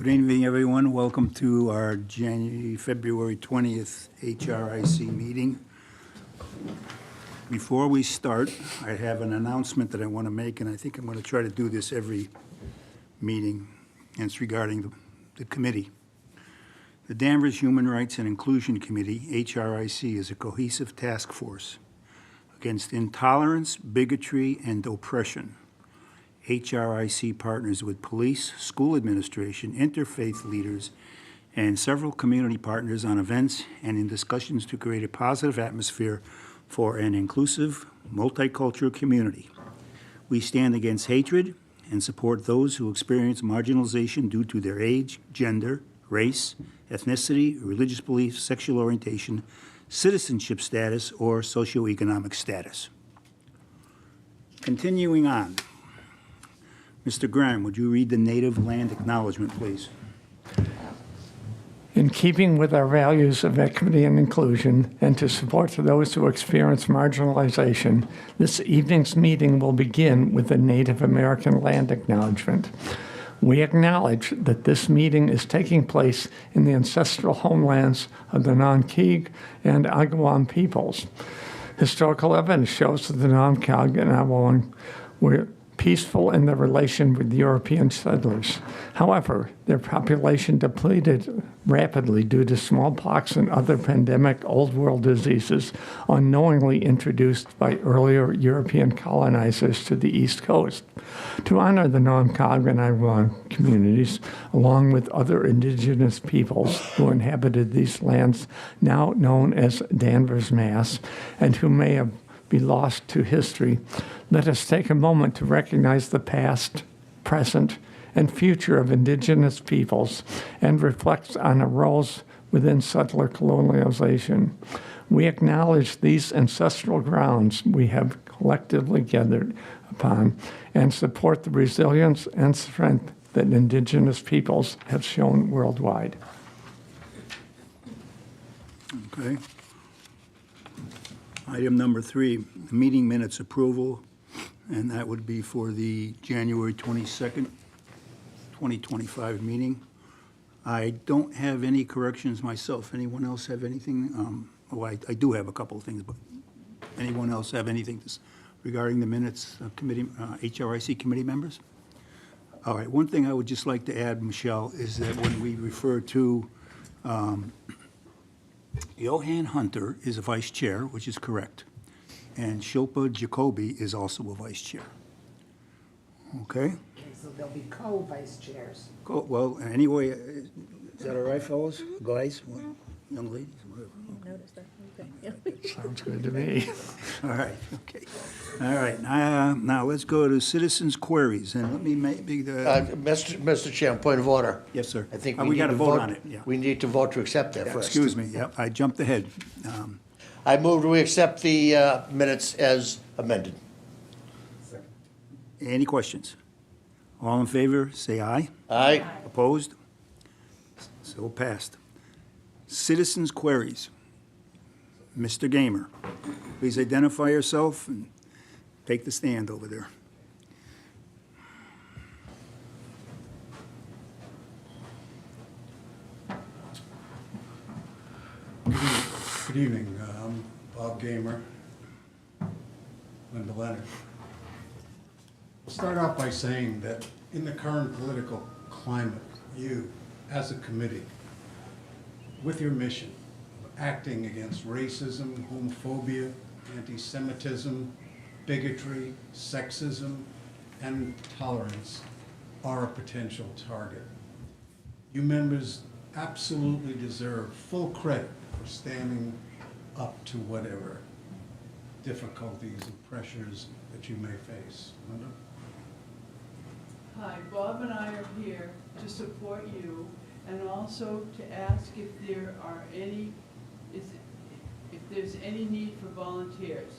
Good evening, everyone. Welcome to our February 20th HRIC meeting. Before we start, I have an announcement that I want to make, and I think I'm going to try to do this every meeting, and it's regarding the committee. The Danvers Human Rights and Inclusion Committee, HRIC, is a cohesive task force against intolerance, bigotry, and oppression. HRIC partners with police, school administration, interfaith leaders, and several community partners on events and in discussions to create a positive atmosphere for an inclusive, multicultural community. We stand against hatred and support those who experience marginalization due to their age, gender, race, ethnicity, religious beliefs, sexual orientation, citizenship status, or socioeconomic status. Continuing on. Mr. Graham, would you read the native land acknowledgement, please? In keeping with our values of equity and inclusion, and to support those who experience marginalization, this evening's meeting will begin with the Native American land acknowledgement. We acknowledge that this meeting is taking place in the ancestral homelands of the Nankig and Agawam peoples. Historical evidence shows that the Nankig and Agawam were peaceful in their relation with European settlers. However, their population depleted rapidly due to smallpox and other pandemic Old World diseases unknowingly introduced by earlier European colonizers to the East Coast. To honor the Nankig and Agawam communities, along with other indigenous peoples who inhabited these lands now known as Danvers, Mass., and who may have be lost to history, let us take a moment to recognize the past, present, and future of indigenous peoples and reflect on our roles within settler colonialization. We acknowledge these ancestral grounds we have collectively gathered upon and support the resilience and strength that indigenous peoples have shown worldwide. Okay. Item number 3, meeting minutes approval, and that would be for the January 22nd, 2025 meeting. I don't have any corrections myself. Anyone else have anything? I do have a couple of things, but anyone else have anything regarding the minutes of committee, HRIC committee members? All right, one thing I would just like to add, Michelle, is that when we refer to Johan Hunter is a vice chair, which is correct, and Shilpa Jacoby is also a vice chair. Okay? Okay, so there'll be co-vice chairs. Well, anyway, is that all right, fellas? Guys? Young ladies? Whatever. Notice that. Okay. Sounds good to me. All right, okay. All right, now let's go to citizens' queries, and let me make the... Mr. Chairman, point of order. Yes, sir. I think we we need got to to vote on it, yeah. We need to vote to accept that first. Excuse me, yep, I jumped ahead. I move we accept the minutes as amended. Any questions? All in favor, say aye. Aye. Opposed? So passed. Citizens' queries. Mr. Gamer, please identify yourself and take the stand over there. Good evening. I'm Bob Gamer, Linda Leonard. I'll start off by saying that in the current political climate, you, as a committee, with your mission of acting against racism, homophobia, anti-Semitism, bigotry, sexism, and tolerance, are a potential target. You members absolutely deserve full credit for standing up to whatever difficulties and pressures that you may face. Linda? Hi, Bob and I are here to support you and also to ask if there are any, if there's any need for volunteers.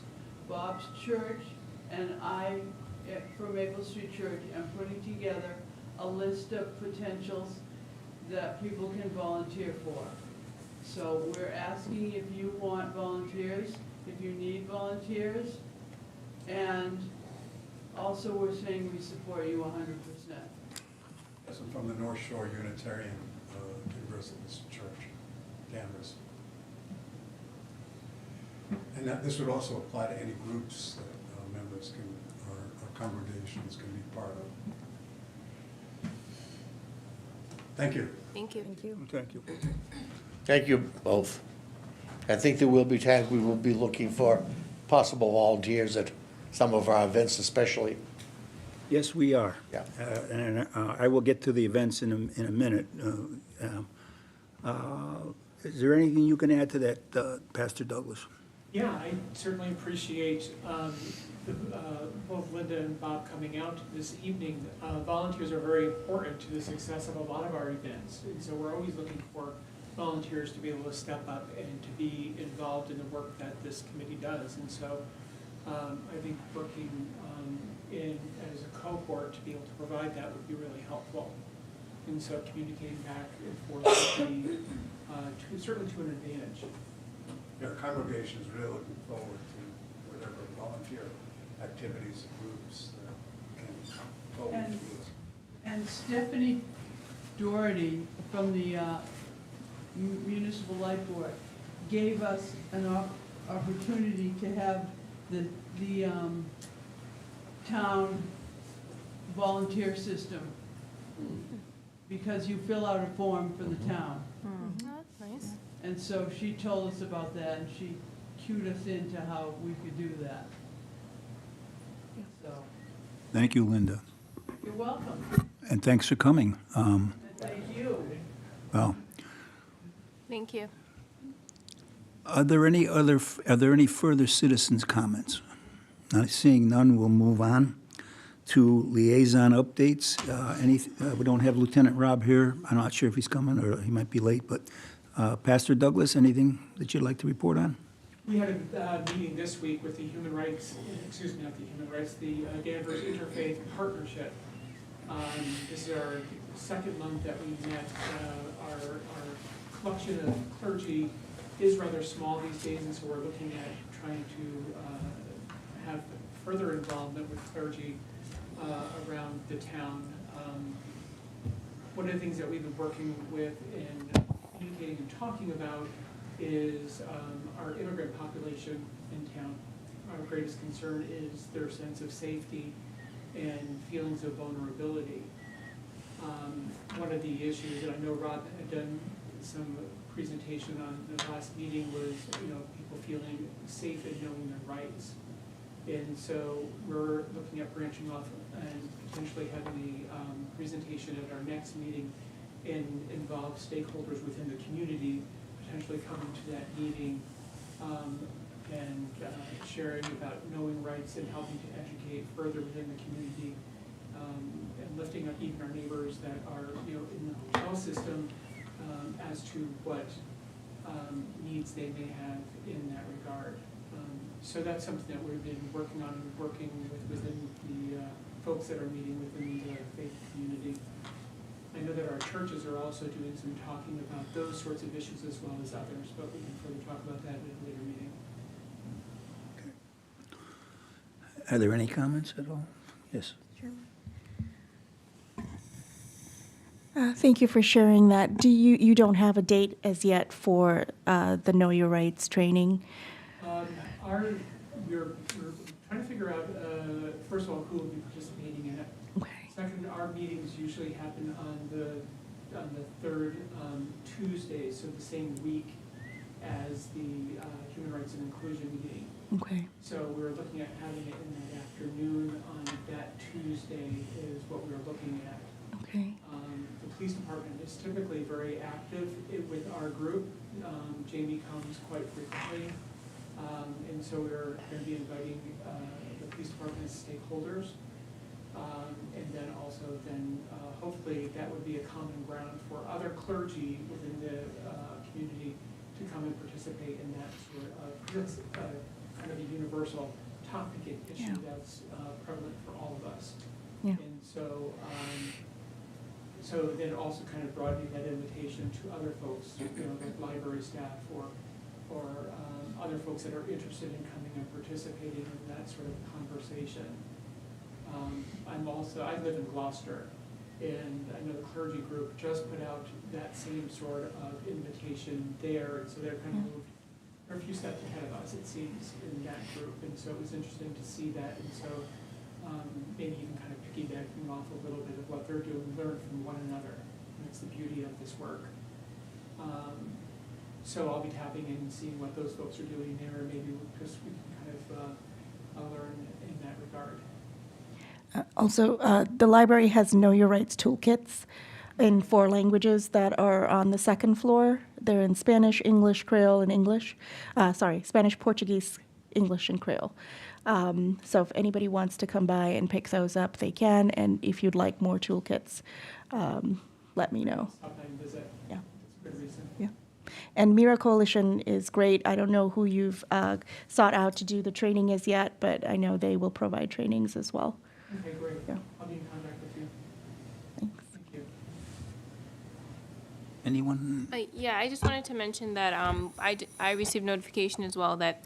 Bob's church and I, from Maple Street Church, am putting together a list of potentials that people can volunteer for. So we're asking if you want volunteers, if you need volunteers, and also we're saying we support you 100%. Yes, I'm from the North Shore Unitarian Universalist Church, Danvers. And that, this would also apply to any groups that members can, or congregations can be part of. Thank you. Thank you. Thank you. Thank you. Thank you both. I think there will be times we will be looking for possible volunteers at some of our events especially. Yes, we are. Yeah. And I will get to the events in a minute. Is there anything you can add to that, Pastor Douglas? Yeah, I certainly appreciate both Linda and Bob coming out this evening. Volunteers are very important to the success of a lot of our events, and so we're always looking for volunteers to be able to step up and to be involved in the work that this committee does. And so I think working in as a cohort to be able to provide that would be really helpful. And so communicating back and forth would be certainly to an advantage. Yeah, congregations really looking forward to whatever volunteer activities and groups that can forward And- to us. And Stephanie Doherty from the Municipal Light Board gave us an opportunity to have the town volunteer system, because you fill out a form for the town. Oh, that's nice. And so she told us about that, and she cued us into how we could do that. So, Thank you, Linda, you're welcome, and thanks for coming. and thank you. Well, Thank you. are there any further citizens' comments? Not seeing none, we'll move on to liaison updates. We don't have Lieutenant Rob here. I'm not sure if he's coming, or he might be late, but Pastor Douglas, anything that you'd like to report on? We had a meeting this week with the Human Rights, excuse me, not the Human Rights, the Danvers Interfaith Partnership. This is our second month that we met. Our collection of clergy is rather small these days, and so we're looking at trying to have further involvement with clergy around the town. One of the things that we've been working with and communicating and talking about is our immigrant population in town. Our greatest concern is their sense of safety and feelings of vulnerability. One of the issues, and I know Rob had done some presentation on the last meeting, was people feeling safe and knowing their rights. And so we're looking at branching off and potentially having a presentation at our next meeting and involve stakeholders within the community, potentially coming to that meeting and sharing about knowing rights and helping to educate further within the community, and lifting up even our neighbors that are in the hotel system as to what needs they may have in that regard. So that's something that we've been working on and working within the folks that are meeting within the faith community. I know that our churches are also doing some talking about those sorts of issues as well as others, but we can further talk about that in a later meeting. Are there any comments at all? Yes. Thank you for sharing that. Do you don't have a date as yet for the Know Your Rights training? We're trying to figure out, first of all, who will be participating in it. Okay. Second, our meetings usually happen on the third Tuesday, so the same week as the Human Rights and Inclusion meeting. Okay. So we're looking at having it in the afternoon on that Tuesday is what we're looking at. Okay. The police department is typically very active with our group. Jamie comes quite frequently. And so we're going to be inviting the police department as stakeholders. And then also hopefully that would be a common ground for other clergy within the community to come and participate in that sort of, that's kind of a universal topic issue that's prevalent for all of us. Yeah. And so, so then also kind of broadening that invitation to other folks, like library staff or other folks that are interested in coming and participating in that sort of conversation. I live in Gloucester, And I know the clergy group just put out that same sort of invitation there, and so they're kind of moved, they're a few steps ahead of us, it seems, in that group. And so it was interesting to see that, and so maybe even kind of piggybacking off a little bit of what they're doing, learn from one another. And that's the beauty of this work. So I'll be tapping in and seeing what those folks are doing there, and maybe just we can kind of learn in that regard. Also, the library has Know Your Rights toolkits in 4 languages that are on the second floor. They're in Spanish, English, Creole, and English. Spanish, Portuguese, English, and Creole. So if anybody wants to come by and pick those up, they can. And if you'd like more toolkits, let me know. Stop by and visit. Yeah. That's a good reason. Yeah. And Mira Coalition is great. I don't know who you've sought out to do the training as yet, but I know they will provide trainings as well. Okay, great. Yeah. I'll be in contact with you. Thanks. Thank you. Anyone? Yeah, I just wanted to mention that I received notification as well that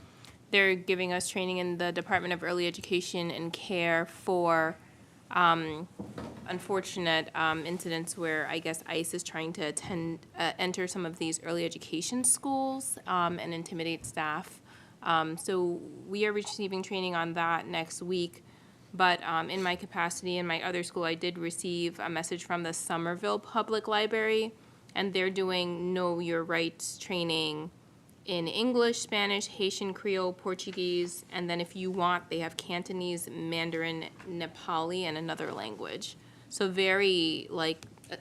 they're giving us training in the Department of Early Education and Care for unfortunate incidents where I guess ICE is trying to enter some of these early education schools and intimidate staff. So we are receiving training on that next week. But in my capacity in my other school, I did receive a message from the Somerville Public Library, and they're doing Know Your Rights training in English, Spanish, Haitian, Creole, Portuguese, and then if you want, they have Cantonese, Mandarin, Nepali, and another language. So very,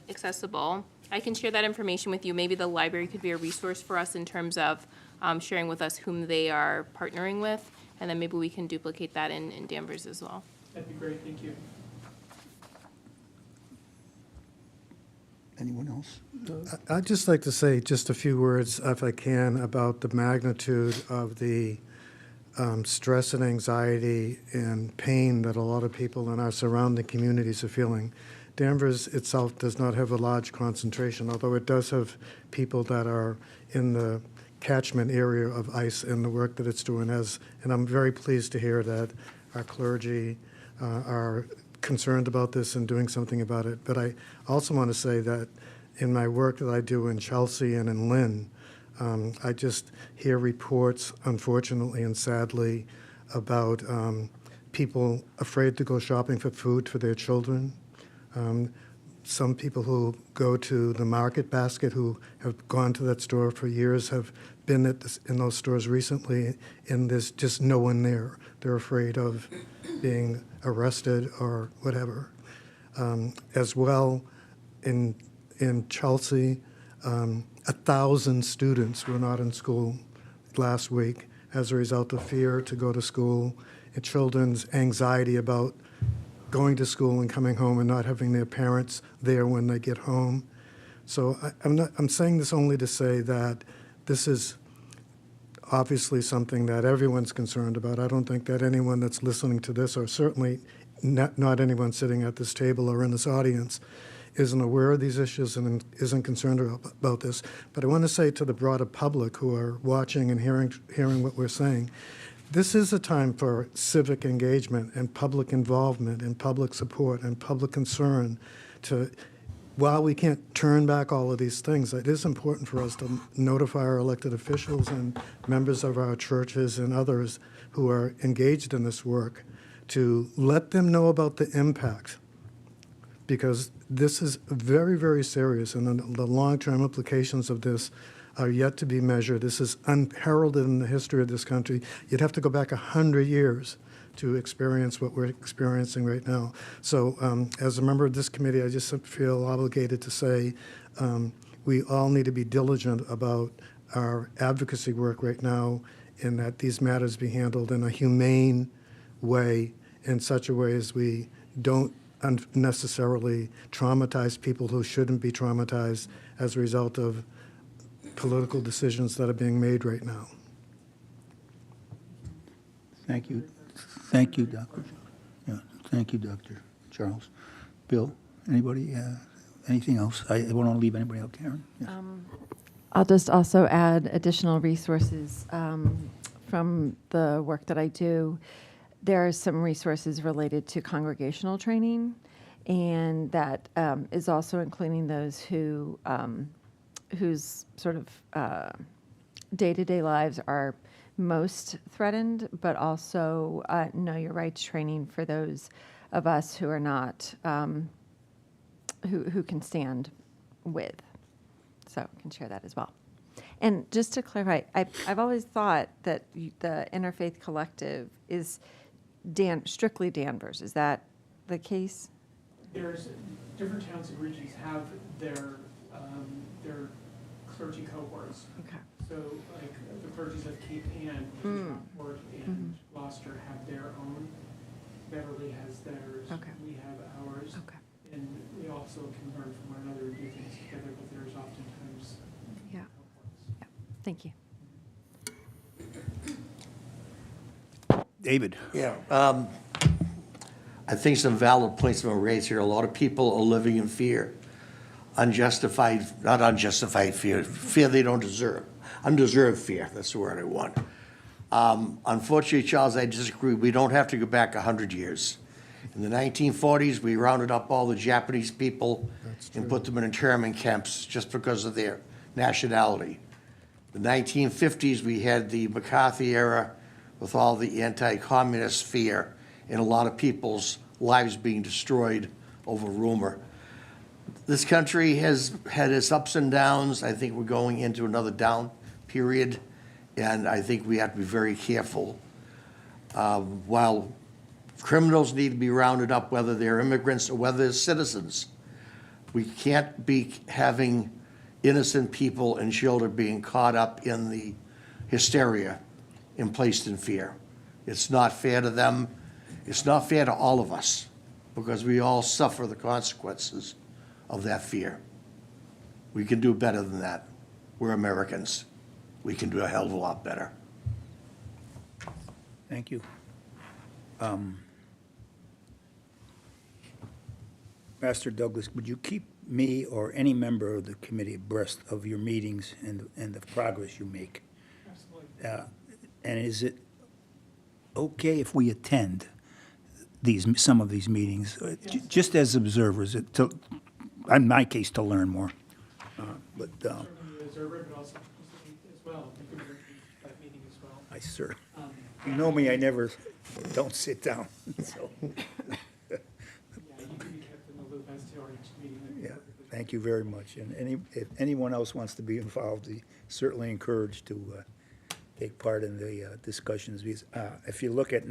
accessible. I can share that information with you. Maybe the library could be a resource for us in terms of sharing with us whom they are partnering with, and then maybe we can duplicate that in Danvers as well. That'd be great, thank you. Anyone else? I'd just like to say just a few words, if I can, about the magnitude of the stress and anxiety and pain that a lot of people in our surrounding communities are feeling. Danvers itself does not have a large concentration, although it does have people that are in the catchment area of ICE and the work that it's doing. And I'm very pleased to hear that our clergy are concerned about this and doing something about it. But I also want to say that in my work that I do in Chelsea and in Lynn, I just hear reports, unfortunately and sadly, about people afraid to go shopping for food for their children. Some people who go to the Market Basket, who have gone to that store for years, have been in those stores recently, and there's just no one there. They're afraid of being arrested or whatever. As well, in Chelsea, 1,000 students were not in school last week as a result of fear to go to school, and children's anxiety about going to school and coming home and not having their parents there when they get home. So I'm saying this only to say that this is obviously something that everyone's concerned about. I don't think that anyone that's listening to this, or certainly not anyone sitting at this table or in this audience, isn't aware of these issues and isn't concerned about this. But I want to say to the broader public who are watching and hearing what we're saying, this is a time for civic engagement and public involvement and public support and public concern to, while we can't turn back all of these things, it is important for us to notify our elected officials and members of our churches and others who are engaged in this work to let them know about the impact, because this is very, very serious, and the long-term implications of this are yet to be measured. This is unheralded in the history of this country. You'd have to go back 100 years to experience what we're experiencing right now. So as a member of this committee, I just feel obligated to say we all need to be diligent about our advocacy work right now, and that these matters be handled in a humane way, in such a way as we don't unnecessarily traumatize people who shouldn't be traumatized as a result of political decisions that are being made right now. Thank you. Thank you, Dr. Yeah, thank you, Dr. Charles. Bill, anybody, anything else? I don't want to leave anybody out. Karen? Yes. I'll just also add additional resources from the work that I do. There are some resources related to congregational training, and that is also including those whose sort of day-to-day lives are most threatened, but also know your rights training for those of us who are not, who can stand with. So can share that as well. And just to clarify, I've always thought that the Interfaith Collective is strictly Danvers. Is that the case? There's different towns and regions have their clergy cohorts. Okay. So like the clergies of Cape Ann, which is Rockport and Gloucester have their own. Beverly has theirs. Okay. We have ours. Okay. And we also can learn from one another and do things together, but there's oftentimes Yeah. cohorts. Yeah. Thank you. David? Yeah, I think some valid points have been raised here. A lot of people are living in fear. Not unjustified fear, fear they don't deserve. Undeserved fear, that's the word I want. Unfortunately, Charles, I disagree. We don't have to go back 100 years. In the 1940s, we rounded up all the Japanese people and put them in internment camps just because of their nationality. The 1950s, we had the McCarthy era with all the anti-communist fear and a lot of people's lives being destroyed over rumor. This country has had its ups and downs. I think we're going into another down period, and I think we have to be very careful. While criminals need to be rounded up, whether they're immigrants or whether they're citizens, we can't be having innocent people and children being caught up in the hysteria and placed in fear. It's not fair to them. It's not fair to all of us, because we all suffer the consequences of that fear. We can do better than that. We're Americans. We can do a hell of a lot better. Thank you. Pastor Douglas, would you keep me or any member of the committee abreast of your meetings and the progress you make? Absolutely. And is it okay if we attend some of these meetings, just as observers, in my case, to learn more? But Certainly the observer, but also participate as well. You can bring that meeting as well. I, sir, you know me, I never don't sit down, so, Yeah, you can be kept in the loop as to our each meeting. yeah, thank you very much. And if anyone else wants to be involved, certainly encouraged to take part in the discussions. Because, if you look at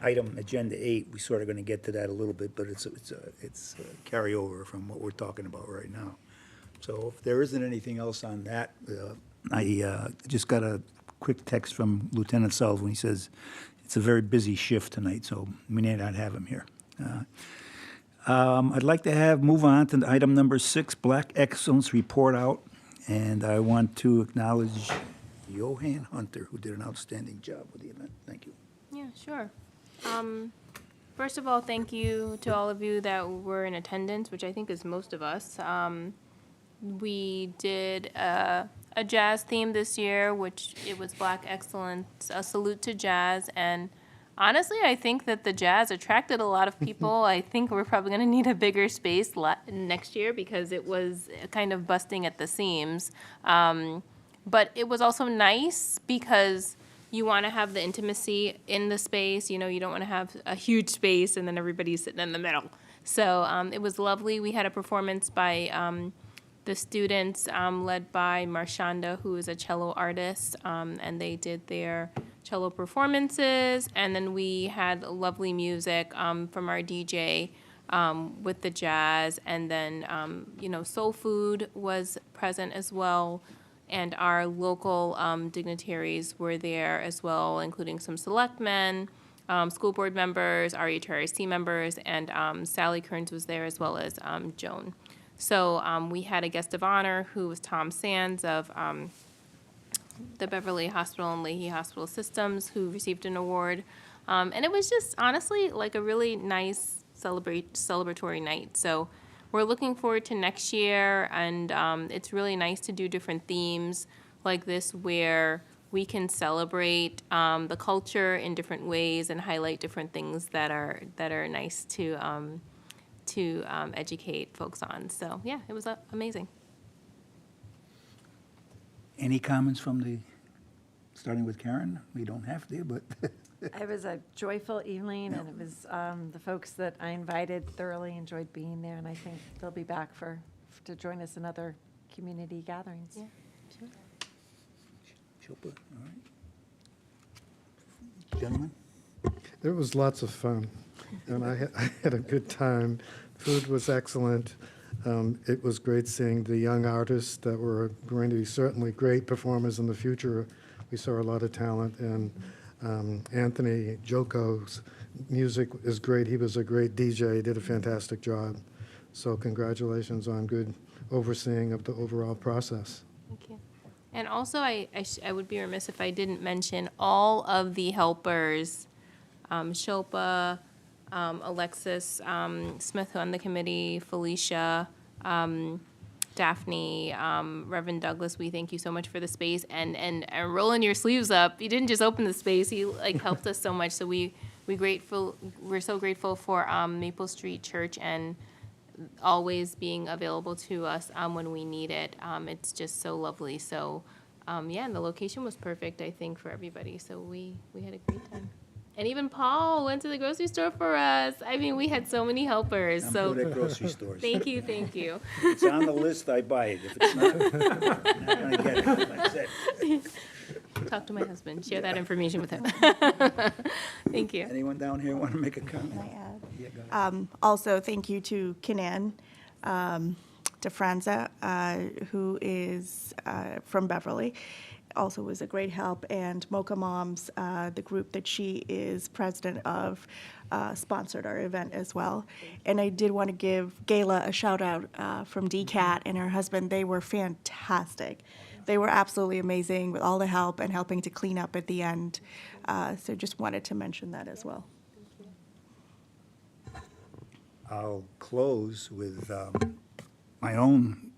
item agenda 8, we're sort of going to get to that a little bit, but it's a carryover from what we're talking about right now. So if there isn't anything else on that, I just got a quick text from Lieutenant Sullivan. He says it's a very busy shift tonight, so we may not have him here. I'd like to move on to item number 6, Black Excellence Report Out. And I want to acknowledge Johan Hunter, who did an outstanding job with the event. Thank you. Yeah, sure. First of all, thank you to all of you that were in attendance, which I think is most of us. We did a jazz theme this year, which it was Black Excellence, a salute to jazz. And honestly, I think that the jazz attracted a lot of people. I think we're probably going to need a bigger space next year because it was kind of busting at the seams. But it was also nice because you want to have the intimacy in the space. You know, you don't want to have a huge space and then everybody's sitting in the middle. So it was lovely. We had a performance by the students led by Marshanda, who is a cello artist, and they did their cello performances. And then we had lovely music from our DJ with the jazz. And then, soul food was present as well. And our local dignitaries were there as well, including some selectmen, school board members, our HRIC members, and Sally Kearns was there as well as Joan. So we had a guest of honor who was Tom Sands of the Beverly Hospital and Leahy Hospital Systems, who received an award. And it was just honestly like a really nice celebratory night. So we're looking forward to next year, and it's really nice to do different themes like this where we can celebrate the culture in different ways and highlight different things that are nice to educate folks on. So yeah, it was amazing. Any comments from starting with Karen? We don't have to, but It was a joyful evening, and it was, the folks that I invited thoroughly enjoyed being there, and I think they'll be back to join us in other community gatherings. Yeah, sure. Chilpa, all right. Gentlemen? It was lots of fun, and I had a good time. Food was excellent. It was great seeing the young artists that were going to be certainly great performers in the future. We saw a lot of talent, and Anthony Joko's music is great. He was a great DJ, did a fantastic job. So congratulations on good overseeing of the overall process. Thank you. And also, I would be remiss if I didn't mention all of the helpers, Shilpa, Alexis Smith, who on the committee, Felicia, Daphne, Reverend Douglas, we thank you so much for the space and rolling your sleeves up. You didn't just open the space; you helped us so much. So we're so grateful for Maple Street Church and always being available to us when we need it. It's just so lovely. So yeah, and the location was perfect, I think, for everybody. So we had a great time. And even Paul went to the grocery store for us. I mean, we had so many helpers. I'm So good at grocery stores. thank you, thank you. If it's on the list, I buy it. If it's not, I'm not gonna get it. That's it. Talk to my husband, share that information with him. Thank you. Anyone down here want to make a comment? Can I add? Yeah, go ahead. Also, thank you to Kinan DeFranza, who is from Beverly. Also was a great help, and Mocha Moms, the group that she is president of, sponsored our event as well. And I did want to give Gayla a shout out from DCAT and her husband. They were fantastic. They were absolutely amazing with all the help and helping to clean up at the end. So just wanted to mention that as well. I'll close with my own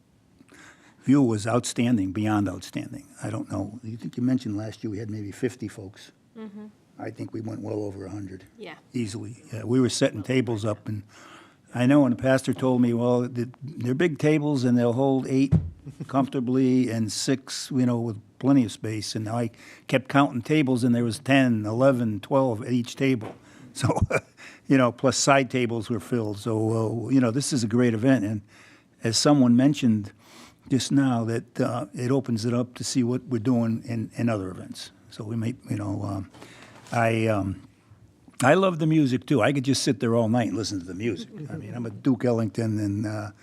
view was outstanding, beyond outstanding. I don't know. You think you mentioned last year we had maybe 50 folks. Mm-hmm. I think we went well over 100. Yeah. Easily. Yeah, we were setting tables up, and I know, and the pastor told me, well, they're big tables, and they'll hold 8 comfortably and 6, with plenty of space. And I kept counting tables, and there was 10, 11, 12 at each table. So, plus side tables were filled. So, this is a great event. And as someone mentioned just now, that it opens it up to see what we're doing in other events. So we may, I love the music too. I could just sit there all night and listen to the music. I mean, I'm a Duke Ellington and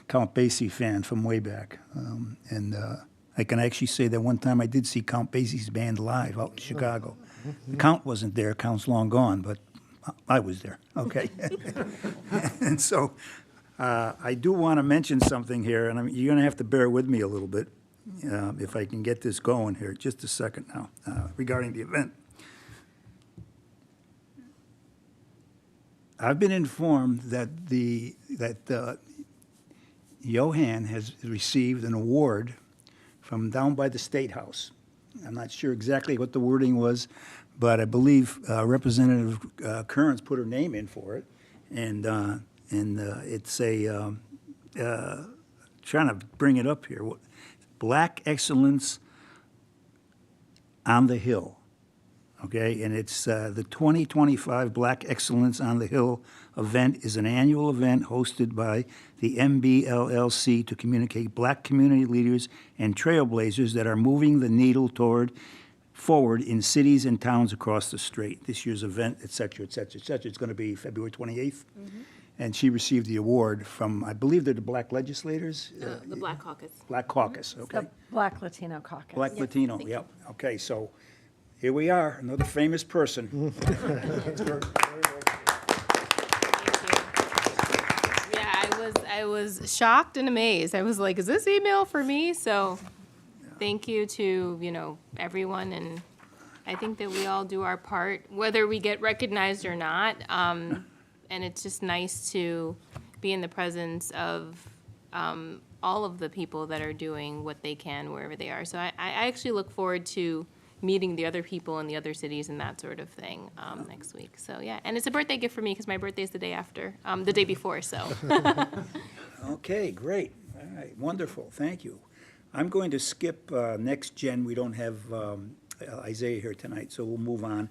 Count Basie fan from way back. I can actually say that one time I did see Count Basie's band live out in Chicago. The Count wasn't there. Count's long gone, but I was there. Okay. And so I do want to mention something here, and you're going to have to bear with me a little bit if I can get this going here. Just a second now, regarding the event. I've been informed that Johan has received an award from down by the State House. I'm not sure exactly what the wording was, but I believe Representative Kearns put her name in for it, and it's a trying to bring it up here. Black Excellence on the Hill. Okay, and it's the 2025 Black Excellence on the Hill event is an annual event hosted by the MBLLC to communicate black community leaders and trailblazers that are moving the needle forward in cities and towns across the state. This year's event, et cetera, et cetera, et cetera. It's going to be February 28th. Mm-hmm. And she received the award from, I believe they're the Black legislators? The Black Caucus. Black Caucus, okay. The Black Latino Caucus. Black Latino, yep. Okay, so here we are, another famous person. Yeah, I was shocked and amazed. I was like, is this email for me? So thank you to, everyone, and I think that we all do our part, whether we get recognized or not. And it's just nice to be in the presence of all of the people that are doing what they can wherever they are. So I actually look forward to meeting the other people in the other cities and that sort of thing next week. So, yeah, and it's a birthday gift for me because my birthday is the day after, the day before, so. Okay, great. All right, wonderful, thank you. I'm going to skip next gen. We don't have Isaiah here tonight, so we'll move on.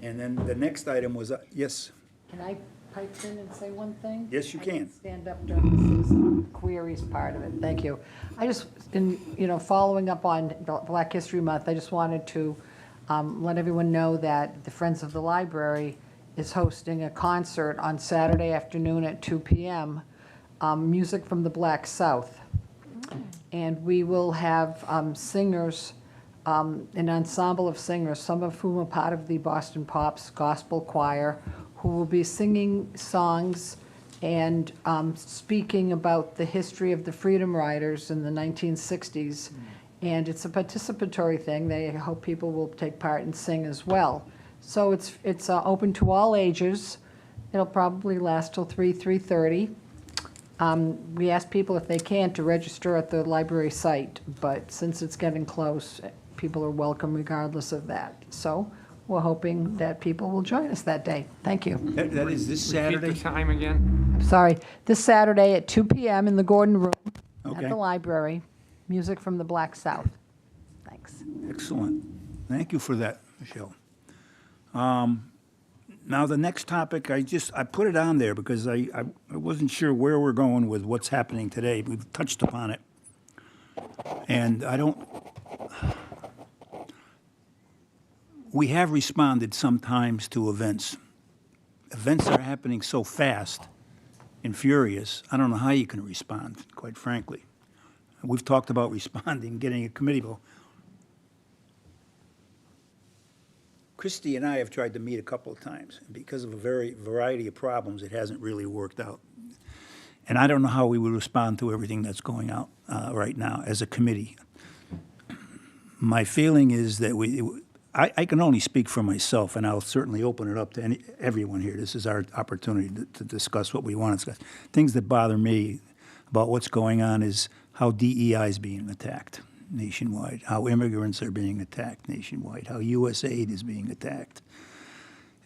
And then the next item was, yes, Can I pipe in and say one thing? Yes, you I can. didn't stand up during the citizen queries part of it, thank you. I just, following up on Black History Month, I just wanted to let everyone know that the Friends of the Library is hosting a concert on Saturday afternoon at 2 p.m., music from the Black South. And we will have singers, an ensemble of singers, some of whom are part of the Boston Pops Gospel Choir, who will be singing songs and speaking about the history of the Freedom Riders in the 1960s. And it's a participatory thing. They hope people will take part and sing as well. So it's open to all ages. It'll probably last till 3:30. We ask people if they can to register at the library site, but since it's getting close, people are welcome regardless of that. So we're hoping that people will join us that day. Thank you. that is this Repeat Saturday? the time again. I'm sorry, this Saturday at 2 p.m. in the Gordon Room at Okay. the library, music from the Black South. Thanks. Excellent. Thank you for that, Michelle. Now, the next topic, I put it on there because I wasn't sure where we're going with what's happening today. We've touched upon it. And we have responded sometimes to events. Events are happening so fast and furious, I don't know how you can respond, quite frankly. We've talked about responding, getting a committee vote. Christie and I have tried to meet a couple of times, and because of a variety of problems, it hasn't really worked out. And I don't know how we would respond to everything that's going out right now as a committee. My feeling is that I can only speak for myself, and I'll certainly open it up to everyone here. This is our opportunity to discuss what we want to discuss. Things that bother me about what's going on is how DEI is being attacked nationwide, how immigrants are being attacked nationwide, how USAID is being attacked.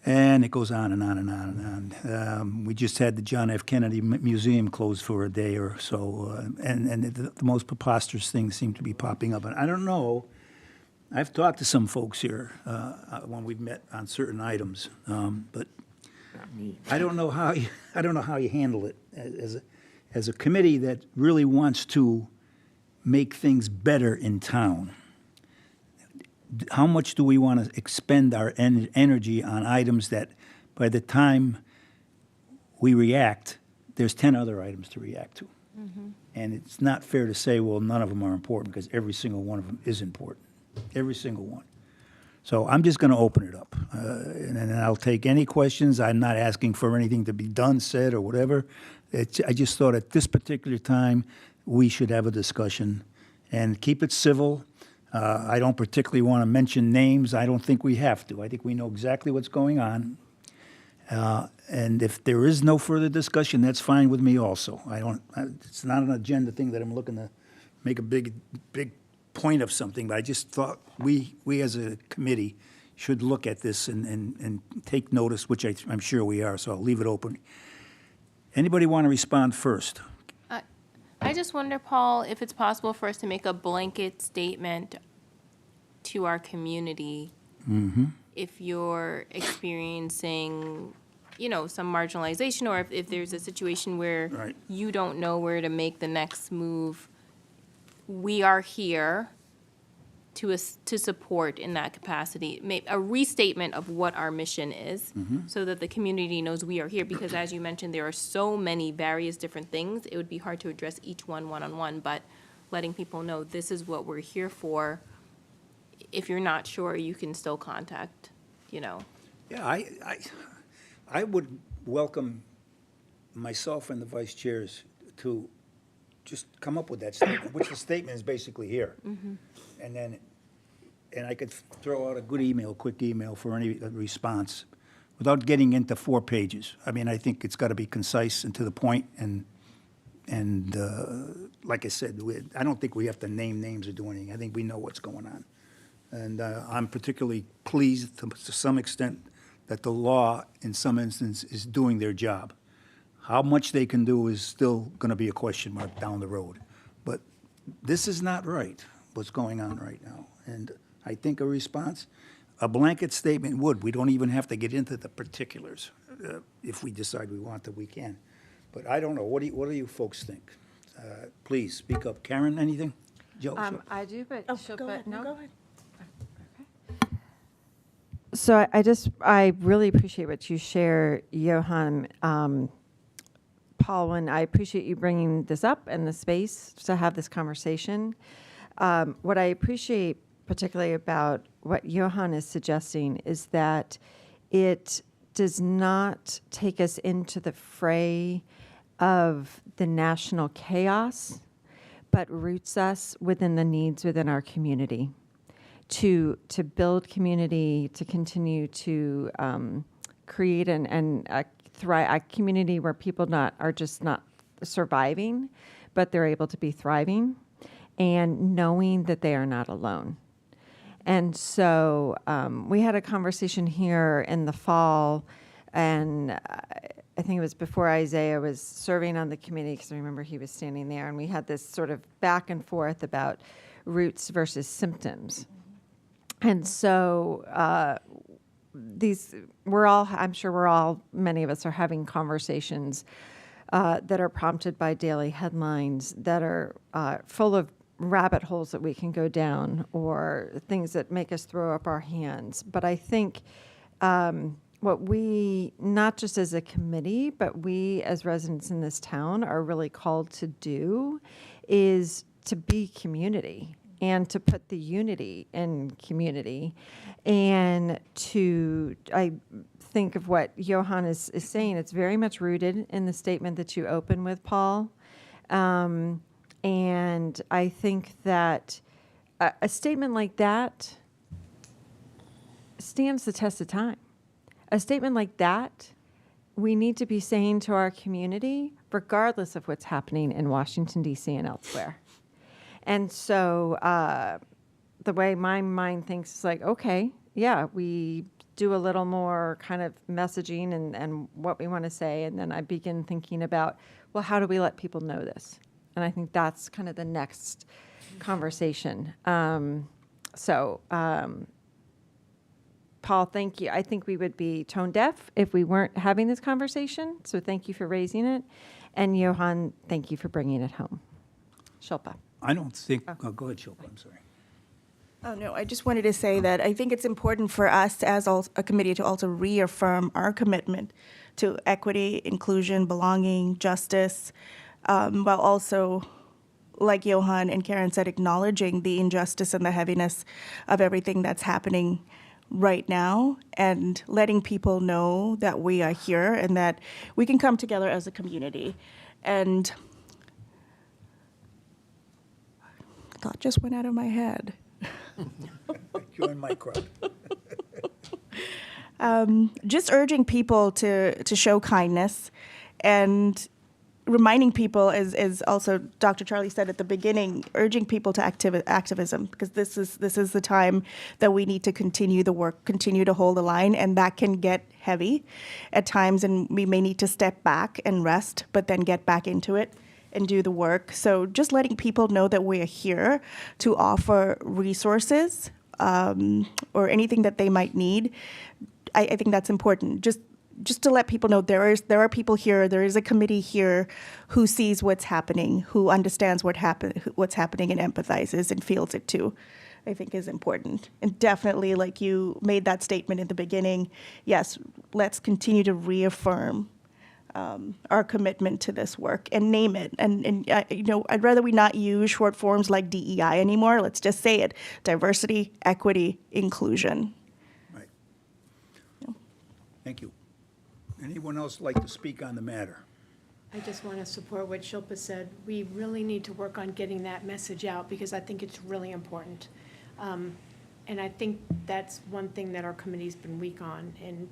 And it goes on and on and on and on. We just had the John F. Kennedy Museum closed for a day or so, and the most preposterous things seem to be popping up. And I don't know, I've talked to some folks here when we've met on certain items, but I don't know how you handle it as a committee that really wants to make things better in town. How much do we want to expend our energy on items that by the time we react, there's 10 other items to react to? Mm-hmm. And it's not fair to say, well, none of them are important, because every single one of them is important. Every single one. So I'm just going to open it up, and then I'll take any questions. I'm not asking for anything to be done, said, or whatever. I just thought at this particular time, we should have a discussion and keep it civil. I don't particularly want to mention names. I don't think we have to. I think we know exactly what's going on. And if there is no further discussion, that's fine with me also. It's not an agenda thing that I'm looking to make a big point of something, but I just thought we as a committee should look at this and take notice, which I'm sure we are, so I'll leave it open. Anybody want to respond first? I just wonder, Paul, if it's possible for us to make a blanket statement to our community. Mm-hmm. If you're experiencing, some marginalization, or if there's a situation where Right. you don't know where to make the next move, we are here to support in that capacity. A restatement of what our mission is, so that the community knows we are here, because as you mentioned, there are so many various different things. It would be hard to address each one-on-one, but letting people know this is what we're here for. If you're not sure, you can still contact, Yeah, I would welcome myself and the vice chairs to just come up with that statement, which the statement is basically here. And I could throw out a quick email for any response without getting into 4 pages. I mean, I think it's got to be concise and to the point, and like I said, I don't think we have to name names or do anything. I think we know what's going on. And I'm particularly pleased to some extent that the law, in some instances, is doing their job. How much they can do is still going to be a question mark down the road. But this is not right, what's going on right now. And I think a response, a blanket statement would. We don't even have to get into the particulars. If we decide we want to, we can. But I don't know. What do you folks think? Please speak up. Karen, anything? Joe? Sure. I do, but Oh, she'll, go but ahead. no. Go ahead. So I really appreciate what you share, Johan. Paul, and I appreciate you bringing this up and the space to have this conversation. What I appreciate particularly about what Johan is suggesting is that it does not take us into the fray of the national chaos, but roots us within the needs within our community to build community, to continue to create a community where people are just not surviving, but they're able to be thriving, and knowing that they are not alone. And so we had a conversation here in the fall, and I think it was before Isaiah was serving on the committee, because I remember he was standing there, and we had this sort of back and forth about roots versus symptoms. And so many of us are having conversations that are prompted by daily headlines that are full of rabbit holes that we can go down, or things that make us throw up our hands. But I think what we, not just as a committee, but we as residents in this town are really called to do is to be community, and to put the unity in community. And I think of what Johan is saying, it's very much rooted in the statement that you open with, Paul. And I think that a statement like that stands the test of time. A statement like that, we need to be saying to our community, regardless of what's happening in Washington, D.C. and elsewhere. And so the way my mind thinks is like, okay, yeah, we do a little more kind of messaging and what we want to say. And then I begin thinking about, well, how do we let people know this? And I think that's kind of the next conversation. Paul, thank you. I think we would be tone deaf if we weren't having this conversation. So thank you for raising it. And Johan, thank you for bringing it home. Shilpa. I don't think, go ahead, Shilpa, I'm sorry. Oh, no, I just wanted to say that I think it's important for us as a committee to also reaffirm our commitment to equity, inclusion, belonging, justice, while also, like Johan and Karen said, acknowledging the injustice and the heaviness of everything that's happening right now, and letting people know that we are here and that we can come together as a community. And thought just went out of my head. You're in my crowd. Just urging people to show kindness, and reminding people, as also Dr. Charlie said at the beginning, urging people to activism, because this is the time that we need to continue the work, continue to hold the line, and that can get heavy at times, and we may need to step back and rest, but then get back into it and do the work. So just letting people know that we are here to offer resources or anything that they might need. I think that's important. Just to let people know there are people here, there is a committee here who sees what's happening, who understands what's happening and empathizes and feels it too, I think is important. And definitely, like you made that statement in the beginning, yes, let's continue to reaffirm our commitment to this work and name it. And I'd rather we not use short forms like DEI anymore. Let's just say it: diversity, equity, inclusion. Right. Thank you. Anyone else like to speak on the matter? I just want to support what Shilpa said. We really need to work on getting that message out, because I think it's really important. And I think that's one thing that our committee's been weak on in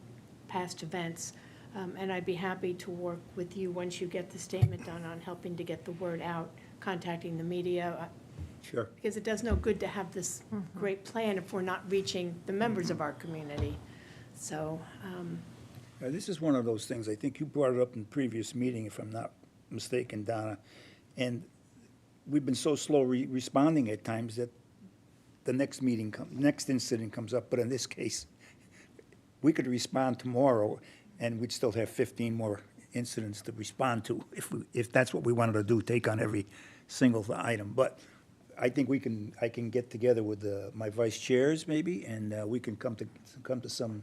past events. And I'd be happy to work with you once you get the statement done on helping to get the word out, contacting the media. Sure. Because it does no good to have this great plan if we're not reaching the members of our community. So, This is one of those things, I think you brought it up in the previous meeting, if I'm not mistaken, Donna, and we've been so slow responding at times that the next next incident comes up, but in this case, we could respond tomorrow, and we'd still have 15 more incidents to respond to, if that's what we wanted to do, take on every single item. But I think I can get together with my vice chairs maybe, and we can come to some,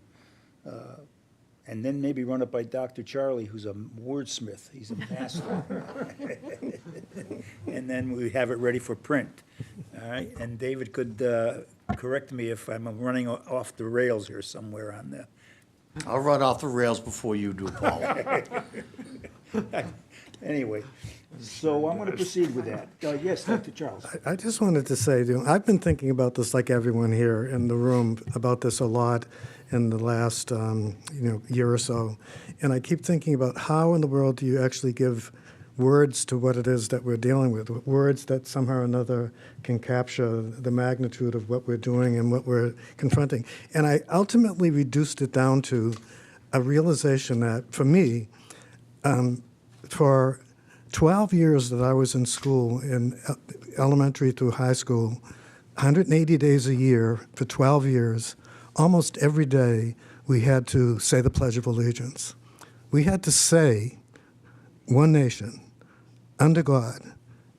and then maybe run it by Dr. Charlie, who's a wordsmith. He's a master. And then we have it ready for print. All right? And David could correct me if I'm running off the rails here somewhere on the. I'll run off the rails before you do, Paul. Anyway, so I'm going to proceed with that. Yes, Dr. Charles. I just wanted to say, I've been thinking about this, like everyone here in the room, about this a lot in the last year or so. And I keep thinking about how in the world do you actually give words to what it is that we're dealing with, words that somehow or another can capture the magnitude of what we're doing and what we're confronting. And I ultimately reduced it down to a realization that, for me, for 12 years that I was in school, in elementary through high school, 180 days a year for 12 years, almost every day we had to say the Pledge of Allegiance. We had to say, one nation, under God,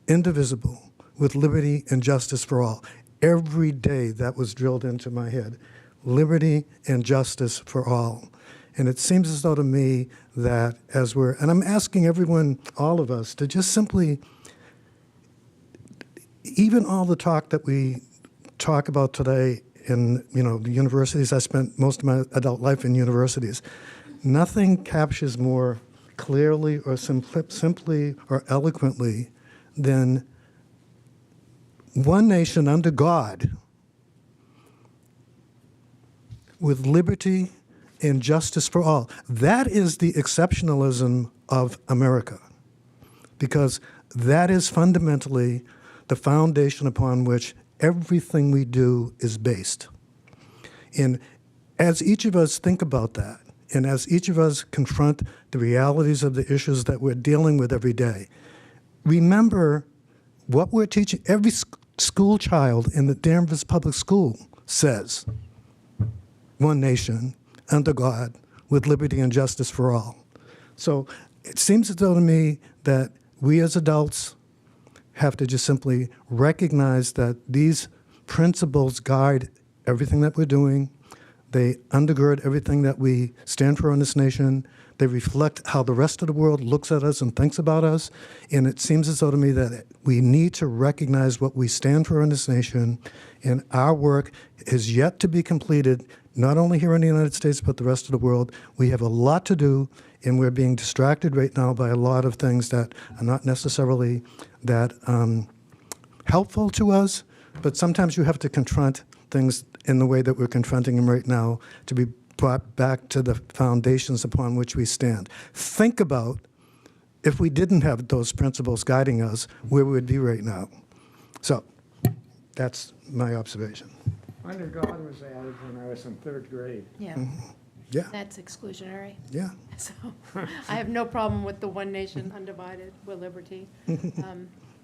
indivisible, with liberty and justice for all. Every day that was drilled into my head. Liberty and justice for all. And it seems as though to me that and I'm asking everyone, all of us, to just simply, even all the talk that we talk about today in, the universities, I spent most of my adult life in universities, nothing captures more clearly or simply or eloquently than one nation under God with liberty and justice for all. That is the exceptionalism of America, because that is fundamentally the foundation upon which everything we do is based. And as each of us think about that, and as each of us confront the realities of the issues that we're dealing with every day, remember what we're teaching. Every school child in the Danvers Public School says, one nation, under God, with liberty and justice for all. So it seems as though to me that we as adults have to just simply recognize that these principles guide everything that we're doing. They undergird everything that we stand for in this nation. They reflect how the rest of the world looks at us and thinks about us. And it seems as though to me that we need to recognize what we stand for in this nation. And our work is yet to be completed, not only here in the United States, but the rest of the world. We have a lot to do, and we're being distracted right now by a lot of things that are not necessarily that helpful to us. But sometimes you have to confront things in the way that we're confronting them right now to be brought back to the foundations upon which we stand. Think about if we didn't have those principles guiding us, where we would be right now. So that's my observation. Under God was added when I was in third grade. yeah, Yeah, that's exclusionary. yeah. So I have no problem with the one nation, undivided, with liberty. But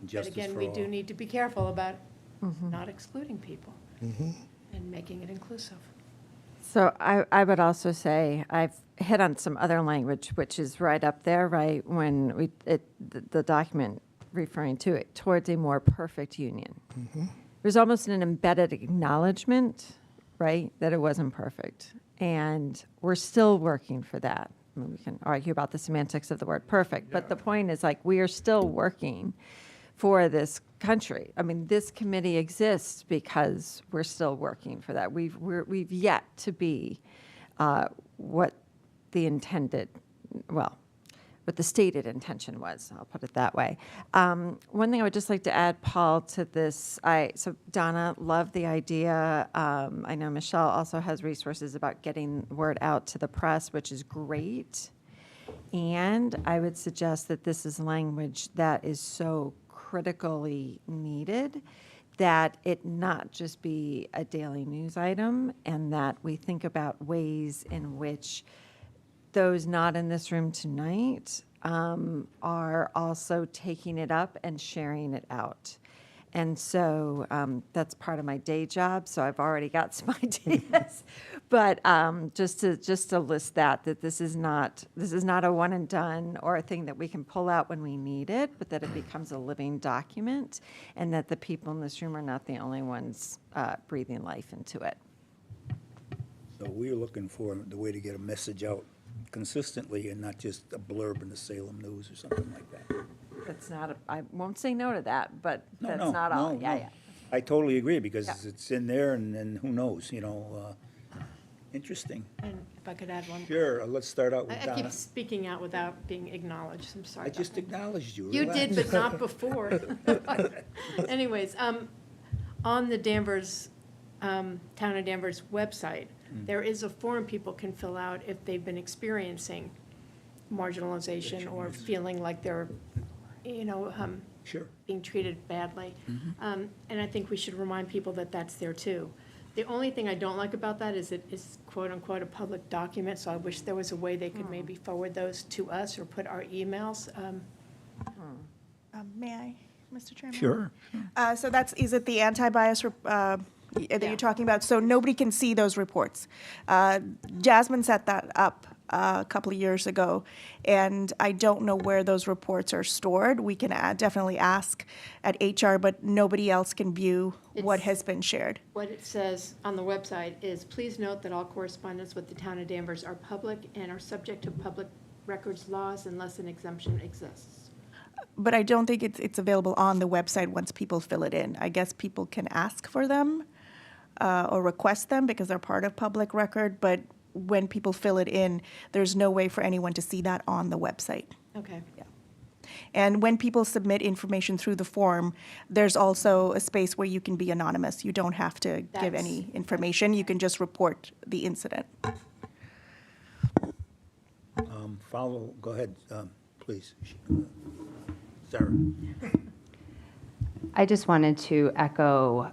Justice again, for we all. do need to be careful about not excluding people and making it inclusive. So I would also say I've hit on some other language, which is right up there, right, when the document referring to it, towards a more perfect union. There's almost an embedded acknowledgement, right, that it wasn't perfect. And we're still working for that. I mean, we can argue about the semantics of the word perfect, but the point is, like, we are still working for this country. I mean, this committee exists because we're still working for that. We've yet to be what the intended, well, what the stated intention was. I'll put it that way. One thing I would just like to add, Paul, to this. So Donna, loved the idea. I know Michelle also has resources about getting word out to the press, which is great. And I would suggest that this is language that is so critically needed that it not just be a daily news item, and that we think about ways in which those not in this room tonight are also taking it up and sharing it out. And so that's part of my day job, so I've already got some ideas. But just to list that this is not a one and done or a thing that we can pull out when we need it, but that it becomes a living document, and that the people in this room are not the only ones breathing life into it. So we're looking for the way to get a message out consistently and not just a blurb in the Salem News or something like that. That's not, I won't say no to that, but No, that's no, not all. no, Yeah, no. yeah. I totally agree, because Yeah. it's in there, and then who knows, interesting. And if I could add one. Sure, let's start out with I keep Donna. speaking out without being acknowledged, I'm sorry I about just that. acknowledged you. You did, Relax. but not before. Anyways, on the Danvers, Town of Danvers website, there is a form people can fill out if they've been experiencing marginalization or feeling like they're, Sure. being treated badly. And I think we should remind people that that's there too. The only thing I don't like about that is it is quote-unquote a public document, so I wish there was a way they could maybe forward those to us or put our emails. May I, Mr. Chairman? Sure. So is it the anti-bias that you're talking about? So nobody can see those reports. Jasmine set that up a couple of years ago, and I don't know where those reports are stored. We can definitely ask at HR, but nobody else can view what has been shared. What it says on the website is, please note that all correspondence with the Town of Danvers are public and are subject to public records laws unless an exemption exists. But I don't think it's available on the website once people fill it in. I guess people can ask for them or request them because they're part of public record, but when people fill it in, there's no way for anyone to see that on the website. Okay. And when people submit information through the form, there's also a space where you can be anonymous. You don't have to give any information. You can just report the incident. Go ahead, please. Sarah. I just wanted to echo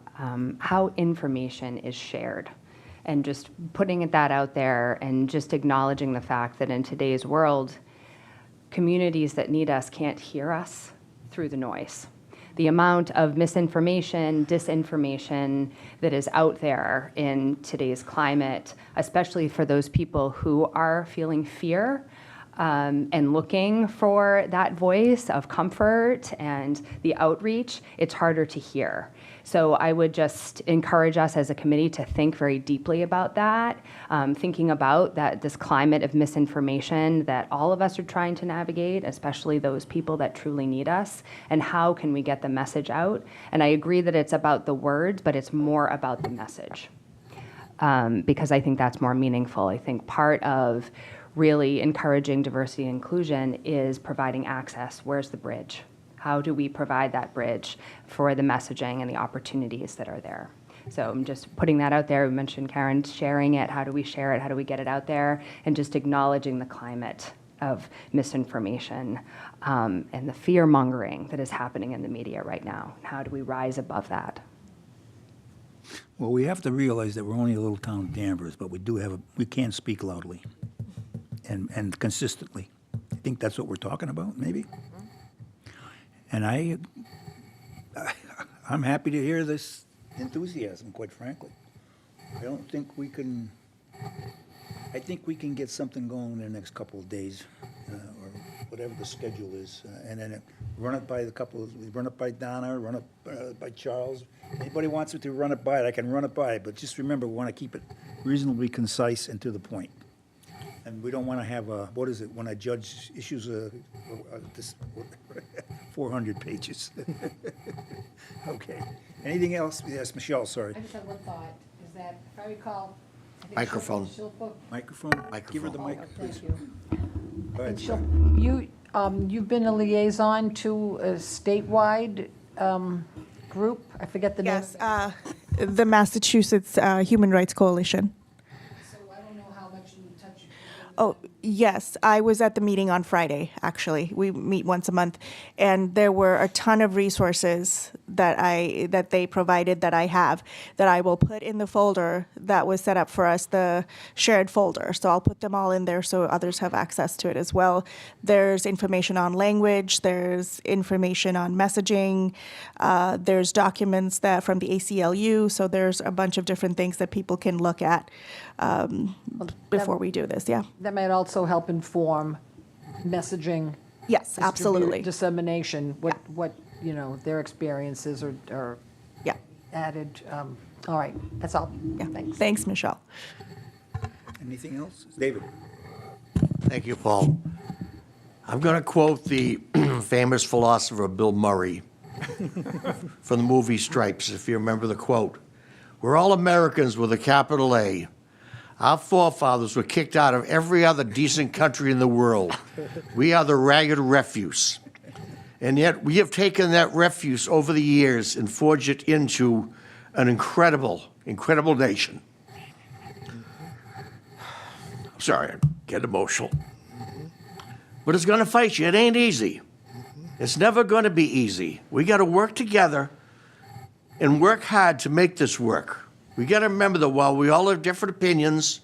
how information is shared, and just putting that out there and just acknowledging the fact that in today's world, communities that need us can't hear us through the noise. The amount of misinformation, disinformation that is out there in today's climate, especially for those people who are feeling fear and looking for that voice of comfort and the outreach, it's harder to hear. So I would just encourage us as a committee to think very deeply about that, thinking about this climate of misinformation that all of us are trying to navigate, especially those people that truly need us, and how can we get the message out. And I agree that it's about the words, but it's more about the message, because I think that's more meaningful. I think part of really encouraging diversity and inclusion is providing access. Where's the bridge? How do we provide that bridge for the messaging and the opportunities that are there? So I'm just putting that out there. We mentioned Karen sharing it. How do we share it? How do we get it out there? And just acknowledging the climate of misinformation and the fear mongering that is happening in the media right now. How do we rise above that? Well, we have to realize that we're only a little town, Danvers, but we can speak loudly and consistently. I think that's what we're talking about, maybe. And I'm happy to hear this enthusiasm, quite frankly. I think we can get something going in the next couple of days, or whatever the schedule is, and then run it by run it by Donna, run it by Charles. Anybody wants me to run it by it, I can run it by, but just remember, we want to keep it reasonably concise and to the point. And we don't want to have when a judge issues this 400 pages. Okay. Anything else? Yes, Michelle, sorry. I just have one thought, is that, if I recall. I think Microphone. Microphone? Give her the mic, please. Thank you. Go ahead, And Sarah. you've been a liaison to a statewide group, I forget the name. Yes, the Massachusetts Human Rights Coalition. So I don't know how Oh, yes, I was at the meeting on Friday, actually. We meet once a month, and there were a ton of resources that they provided that I will put in the folder that was set up for us, the shared folder. So I'll put them all in there so others have access to it as well. There's information on language, there's information on messaging, there's documents that from the ACLU, so there's a bunch of different things that people can look at before we do this, yeah. That might also help inform messaging. Yes, absolutely. Dissemination, what, their experiences are Yeah, added. All right, that's all. yeah. Thanks. Thanks, Michelle. Anything else? David? Thank you, Paul. I'm going to quote the famous philosopher Bill Murray from the movie Stripes, if you remember the quote. We're all Americans with a capital A. Our forefathers were kicked out of every other decent country in the world. We are the ragged refuse. And yet we have taken that refuse over the years and forged it into an incredible, incredible nation. Sorry, I get emotional. But it's going to fight you. It ain't easy. It's never going to be easy. We got to work together and work hard to make this work. We got to remember that while we all have different opinions,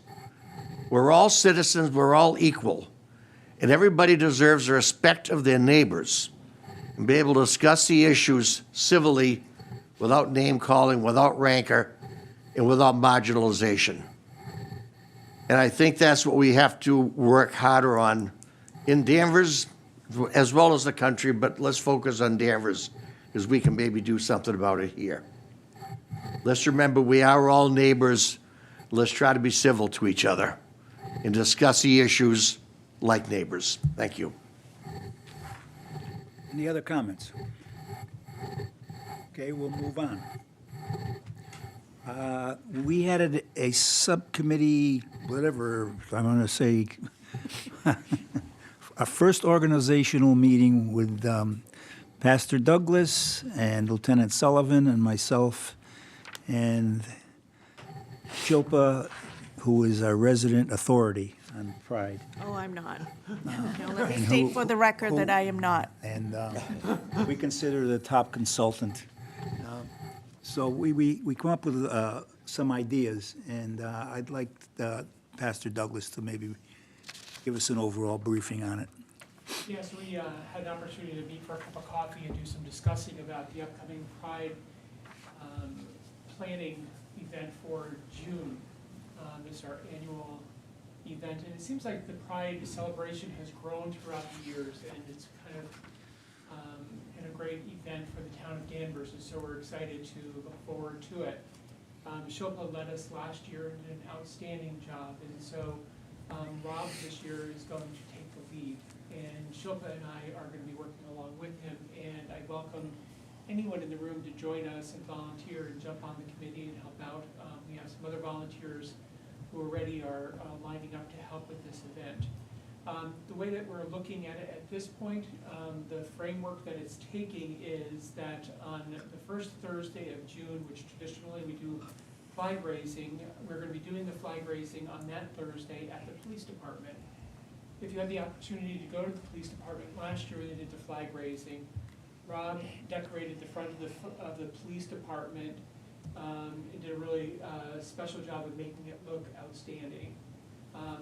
we're all citizens, we're all equal, and everybody deserves the respect of their neighbors and be able to discuss the issues civilly, without name-calling, without rancor, and without marginalization. And I think that's what we have to work harder on in Danvers, as well as the country, but let's focus on Danvers, because we can maybe do something about it here. Let's remember we are all neighbors. Let's try to be civil to each other and discuss the issues like neighbors. Thank you. Any other comments? Okay, we'll move on. We had a subcommittee, whatever, I'm going to say, a first organizational meeting with Pastor Douglas and Lieutenant Sullivan and myself and Shilpa, who is our resident authority on Pride. Oh, I'm not. Now, let me And state who- for the record that I am not. And we consider the top consultant. So we come up with some ideas, and I'd like Pastor Douglas to maybe give us an overall briefing on it. Yes, we had an opportunity to meet for a cup of coffee and do some discussing about the upcoming Pride planning event for June. This is our annual event, and it seems like the Pride celebration has grown throughout the years, and it's kind of been a great event for the town of Danvers, and so we're excited to look forward to it. Shilpa led us last year and did an outstanding job, and so Rob this year is going to take the lead. And Shilpa and I are going to be working along with him, and I welcome anyone in the room to join us and volunteer and jump on the committee and help out. We have some other volunteers who already are lining up to help with this event. The way that we're looking at it at this point, the framework that it's taking is that on the first Thursday of June, which traditionally we do flag raising, we're going to be doing the flag raising on that Thursday at the police department. If you had the opportunity to go to the police department last year, they did the flag raising. Rob decorated the front of the police department and did a really special job of making it look outstanding.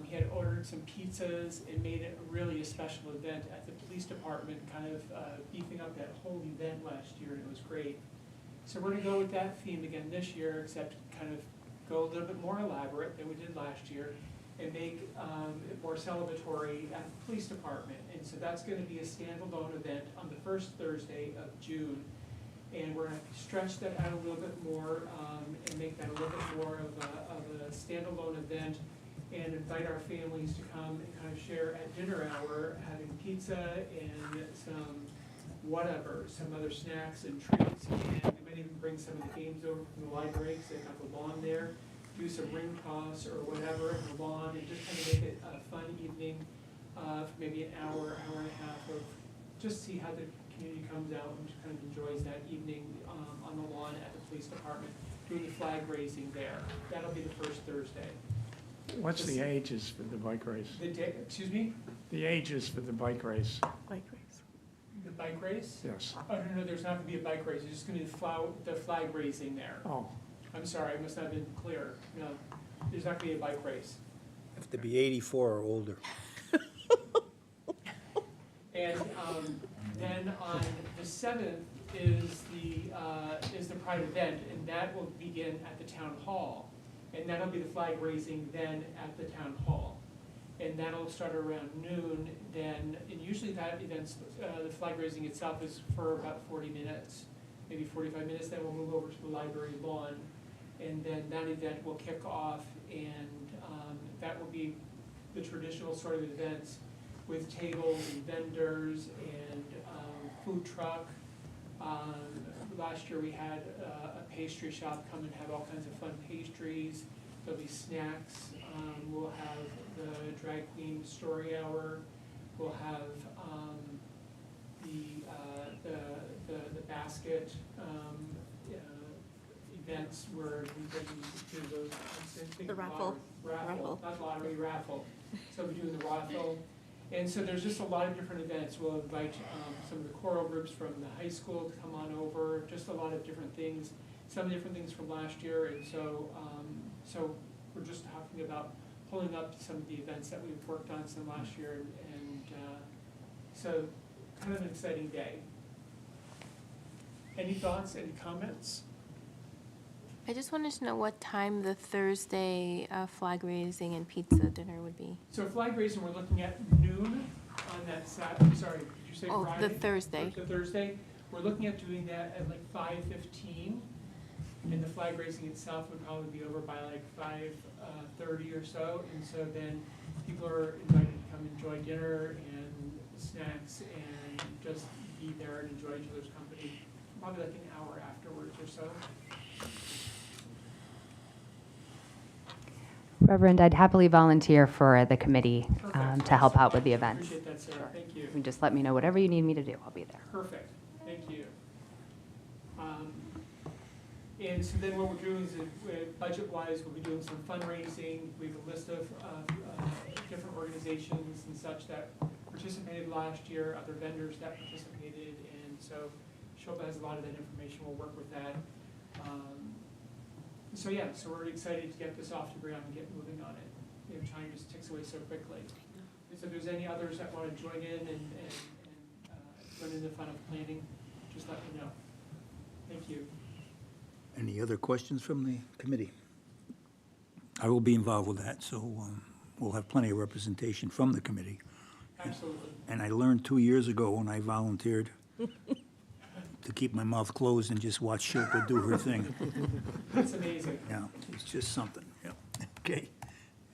He had ordered some pizzas and made it really a special event at the police department, kind of beefing up that whole event last year, and it was great. So we're going to go with that theme again this year, except kind of go a little bit more elaborate than we did last year, and make it more celebratory at the police department. And so that's going to be a standalone event on the first Thursday of June. And we're going to stretch that out a little bit more and make that a little bit more of a standalone event, and invite our families to come and kind of share at dinner hour, having pizza and some whatever, some other snacks and treats. And we might even bring some of the games over from the library, because they've got the lawn there. Do some ring toss or whatever in the lawn, and just kind of make it a fun evening for maybe an hour, hour and a half of just see how the community comes out and kind of enjoys that evening on the lawn at the police department, doing the flag raising there. That'll be the first Thursday. What's the ages for the bike race? Excuse me? The ages for the bike race, Bike race. The bike race? yes. Oh, no, there's not gonna be a bike race, there's just gonna be the flag raising there. Oh, I'm sorry, I must not have been clear. No, there's not gonna be a bike race. Have to be 84 or older. And then on the 7th is the Pride event, and that will begin at the town hall. And that'll be the flag raising then at the town hall. And that'll start around noon then, and usually that event's, the flag raising itself is for about 40 minutes, maybe 45 minutes, then we'll move over to the library lawn. And then that event will kick off, and that will be the traditional sort of events with tables and vendors and food truck. Last year we had a pastry shop come and have all kinds of fun pastries. There'll be snacks. We'll have the drag queen story hour. We'll have the basket events where we do those. The raffle. Raffle, not lottery, raffle. So we're doing the raffle. And so there's just a lot of different events. We'll invite some of the choral groups from the high school to come on over, just a lot of different things, some different things from last year. And so, so we're just talking about pulling up some of the events that we've worked on some last year. And so kind of an exciting day. Any thoughts, any comments? I just wanted to know what time the Thursday flag raising and pizza dinner would be. So flag raising, we're looking at noon on that Saturday, sorry, did you say Oh, Friday? the Thursday. The Thursday, we're looking at doing that at like 5:15, and the flag raising itself would probably be over by like 5:30 or so, and so then people are invited to come enjoy dinner and snacks and just be there and enjoy each other's company, probably like an hour afterwards or so. Reverend, I'd happily volunteer for the committee to help out with the events. Appreciate that, Sarah, thank you. You can just let me know whatever you need me to do, I'll be there. Perfect, thank you. And so then what we're doing is, budget-wise, we'll be doing some fundraising. We have a list of different organizations and such that participated last year, other vendors that participated, and so Shilpa has a lot of that information. We'll work with that. So yeah, so we're excited to get this off the ground and get moving on it. You know, time just ticks away so quickly. So if there's any others that want to join in and run in the fun of planning, just let me know. Thank you. Any other questions from the committee? I will be involved with that, so we'll have plenty of representation from the committee. Absolutely. And I learned 2 years ago when I volunteered to keep my mouth closed and just watch Shilpa do her thing. That's amazing. Yeah, it's just something, yeah. Okay.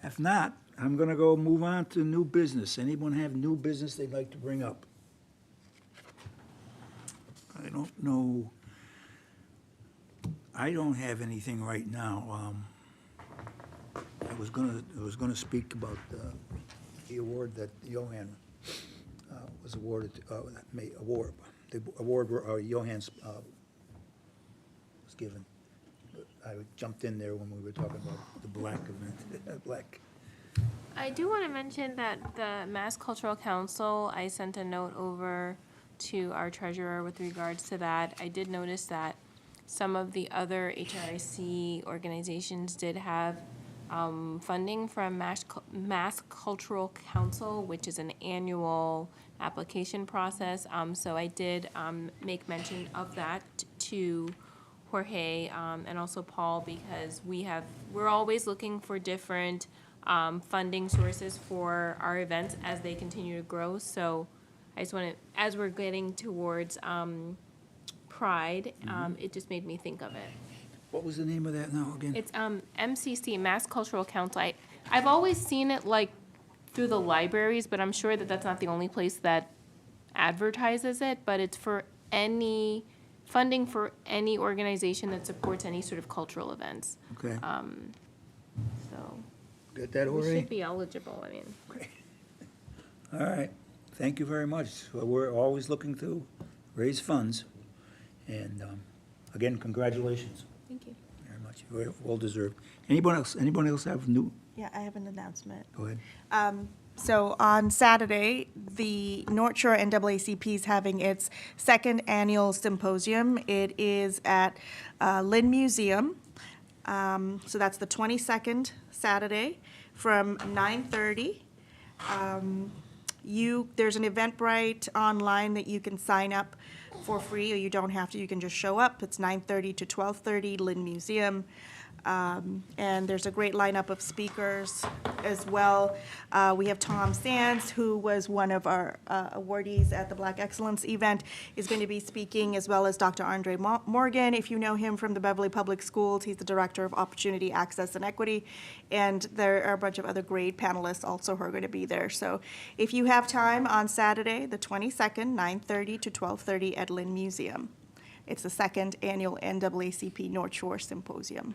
If not, I'm gonna go move on to new business. Anyone have new business they'd like to bring up? I don't know. I don't have anything right now. I was gonna speak about the award that Johan was awarded, the award Johan's was given. I jumped in there when we were talking about the black event, black. I do want to mention that the Mass Cultural Council, I sent a note over to our treasurer with regards to that. I did notice that some of the other HRIC organizations did have funding from Mass Cultural Council, which is an annual application process. So I did make mention of that to Jorge and also Paul, because we're always looking for different funding sources for our events as they continue to grow. So I just want to, as we're getting towards Pride, it just made me think of it. What was the name of that now again? It's MCC, Mass Cultural Council. I've always seen it like through the libraries, but I'm sure that that's not the only place that advertises it, but it's for any funding for any organization that supports any sort of cultural events. Okay, So got that, we Jorge? should be eligible, I mean. Okay. All right, thank you very much. So we're always looking to raise funds, and again, congratulations. Thank you. Very much, well deserved. Anyone else have new Yeah, I have an announcement. Go ahead. So on Saturday, the North Shore NAACP is having its second annual symposium. It is at Lynn Museum. So that's the 22nd Saturday from 9:30. There's an Eventbrite online that you can sign up for free, or you don't have to, you can just show up. It's 9:30 to 12:30, Lynn Museum. And there's a great lineup of speakers as well. We have Tom Sands, who was one of our awardees at the Black Excellence event, is going to be speaking, as well as Dr. Andre Morgan. If you know him from the Beverly Public Schools, he's the Director of Opportunity, Access, and Equity. And there are a bunch of other great panelists also who are going to be there. So if you have time on Saturday, the 22nd, 9:30 to 12:30 at Lynn Museum. It's the second annual NAACP North Shore Symposium.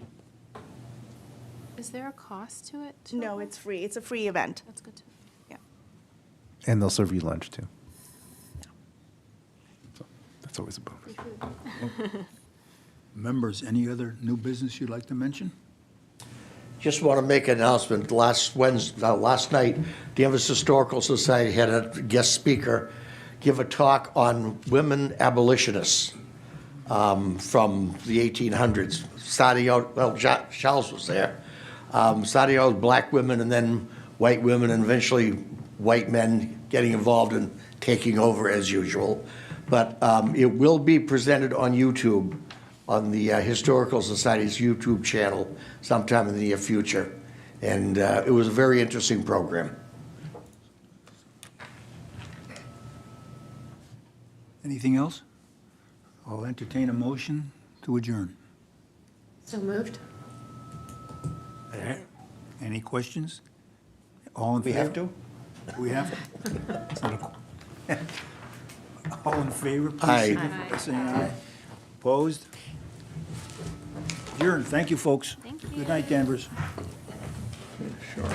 Is there a cost to it? to No, attend? it's free. It's a free event. That's good to know. And they'll serve you lunch too. So that's always a bonus. Members, any other new business you'd like to mention? Just want to make an announcement. Last night, Danvers Historical Society had a guest speaker give a talk on women abolitionists from the 1800s. Starting out, well, Charles was there. Starting out with black women and then white women, and eventually white men getting involved and taking over as usual. But it will be presented on YouTube, on the Historical Society's YouTube channel sometime in the near future. And it was a very interesting program. Anything else? I'll entertain a motion to adjourn. So moved? Any questions? All in We favor? have to? We have to? All in favor, please Aye. signify by saying aye. Opposed? Adjourned. Thank you, folks. Thank you. Good night, Danvers. Sure.